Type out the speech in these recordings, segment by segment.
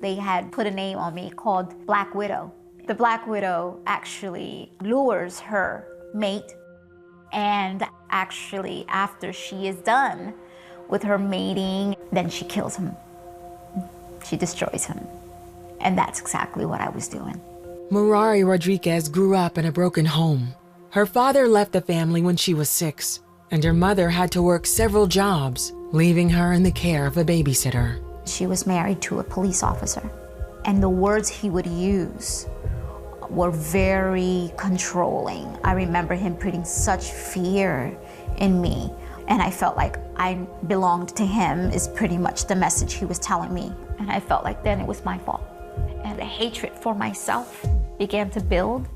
they had put a name on me called Black Widow. The Black Widow actually lures her mate, and actually after she is done with her mating, then she kills him. She destroys him. And that's exactly what I was doing. Merari Rodriguez grew up in a broken home. Her father left the family when she was 6, and her mother had to work several jobs, leaving her in the care of a babysitter. She was married to a police officer, and the words he would use were very controlling. I remember him putting such fear in me, and I felt like I belonged to him is pretty much the message he was telling me. And I felt like then it was my fault. And the hatred for myself began to build.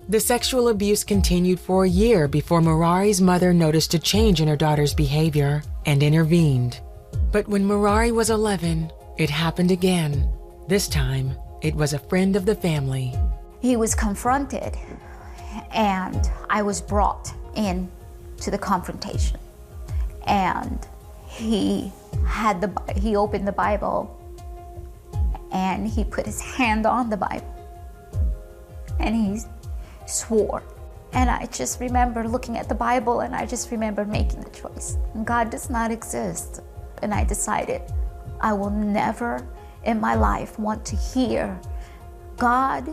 The sexual abuse continued for a year before Merari's mother noticed a change in her daughter's behavior and intervened. But when Merari was 11, it happened again. This time, it was a friend of the family. He was confronted, and I was brought in to the confrontation. And he opened the Bible, and he put his hand on the Bible, and he swore. And I just remember looking at the Bible, and I just remember making the choice. God does not exist. And I decided I will never in my life want to hear God,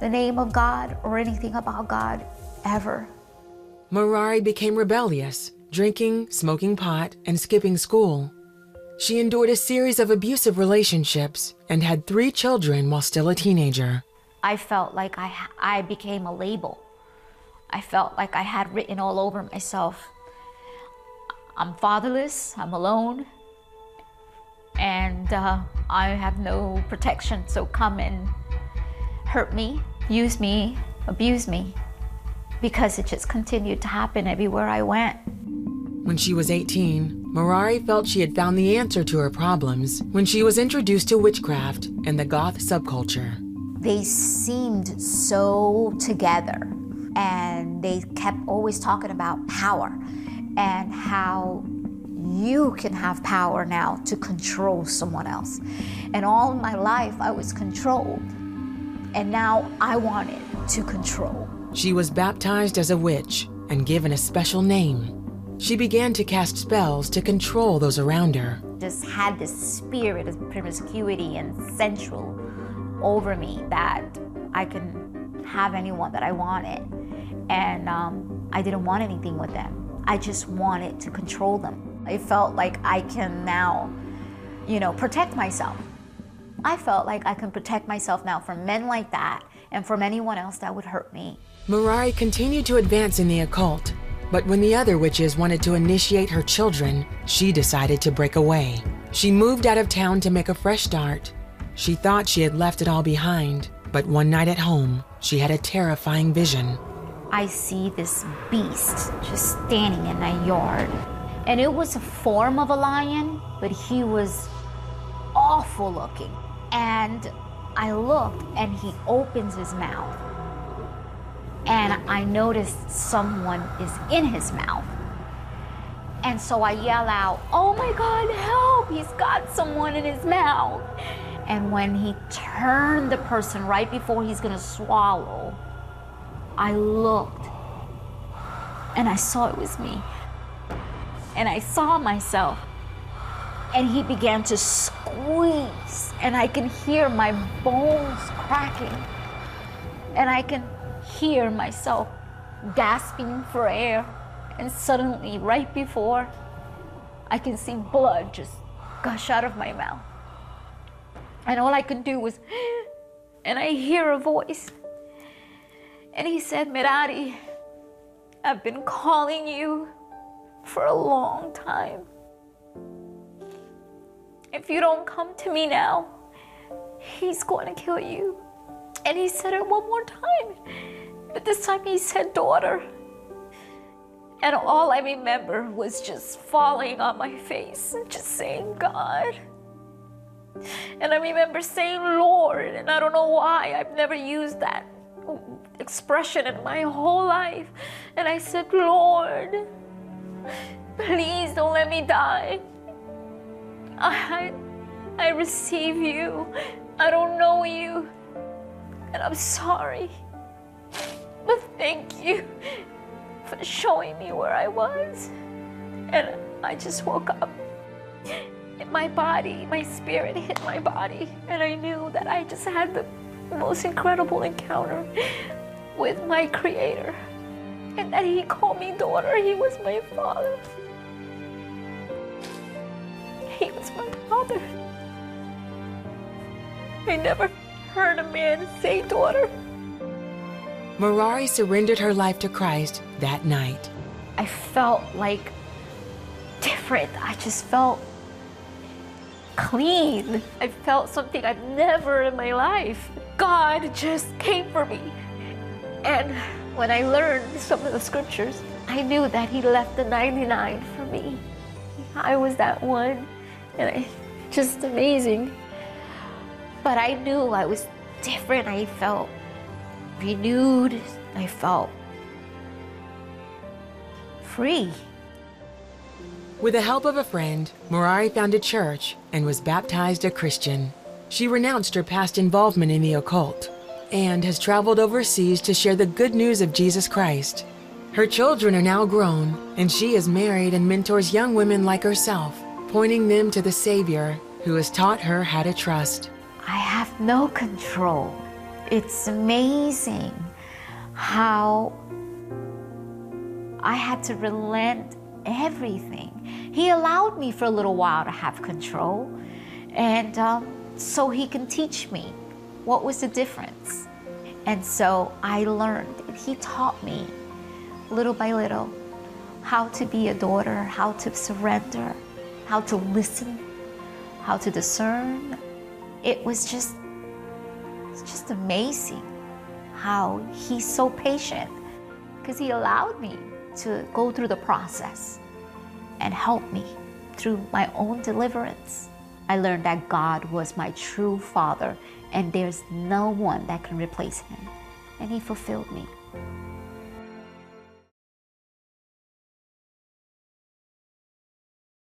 the name of God, or anything about God ever. Merari became rebellious, drinking, smoking pot, and skipping school. She endured a series of abusive relationships and had 3 children while still a teenager. I felt like I became a label. I felt like I had written all over myself, I'm fatherless, I'm alone, and I have no protection, so come and hurt me, use me, abuse me, because it just continued to happen everywhere I went. When she was 18, Merari felt she had found the answer to her problems when she was introduced to witchcraft and the goth subculture. They seemed so together, and they kept always talking about power and how you can have power now to control someone else. And all my life I was controlled, and now I wanted to control. She was baptized as a witch and given a special name. She began to cast spells to control those around her. Just had this spirit of promiscuity and sensual over me that I can have anyone that I wanted. And I didn't want anything with them. I just wanted to control them. I felt like I can now, protect myself. I felt like I can protect myself now from men like that and from anyone else that would hurt me. Merari continued to advance in the occult, but when the other witches wanted to initiate her children, she decided to break away. She moved out of town to make a fresh start. She thought she had left it all behind, but one night at home, she had a terrifying vision. I see this beast just standing in my yard. And it was a form of a lion, but he was awful looking. And I looked, and he opens his mouth. And I noticed someone is in his mouth. And so I yell out, "Oh my God, help! He's got someone in his mouth." And when he turned the person right before he's gonna swallow, I looked, and I saw it was me. And I saw myself, and he began to squeeze, and I can hear my bones cracking, and I can hear myself gasping for air. And suddenly, right before, I can see blood just gush out of my mouth. And all I could do was, and I hear a voice. And he said, "Merari, I've been calling you for a long time. If you don't come to me now, he's going to kill you." And he said it one more time, but this time he said, "Daughter." And all I remember was just falling on my face and just saying, "God." And I remember saying, "Lord," and I don't know why, I've never used that expression in my whole life. And I said, "Lord, please don't let me die. I receive you I don't know you, and I'm sorry. But thank you for showing me where I was. And I just woke up. And my body, my spirit hit my body. And I knew that I just had the most incredible encounter with my Creator. And that He called me daughter. He was my father. He was my father. I never heard a man say daughter. Merari surrendered her life to Christ that night. I felt like different. I just felt clean. I felt something I've never in my life. God just came for me. And when I learned some of the scriptures, I knew that He left the 99 for me. I was that one, and just amazing. But I knew I was different. I felt renewed. I felt free. With the help of a friend, Merari found a church and was baptized a Christian. She renounced her past involvement in the occult and has traveled overseas to share the good news of Jesus Christ. Her children are now grown, and she is married and mentors young women like herself, pointing them to the Savior who has taught her how to trust. I have no control. It's amazing how I had to relent everything. He allowed me for a little while to have control, and so He can teach me what was the difference. And so I learned, and He taught me little by little how to be a daughter, how to surrender, how to listen, how to discern. It's just amazing how He's so patient, because He allowed me to go through the process and help me through my own deliverance. I learned that God was my true Father, and there's no one that can replace Him. And He fulfilled me.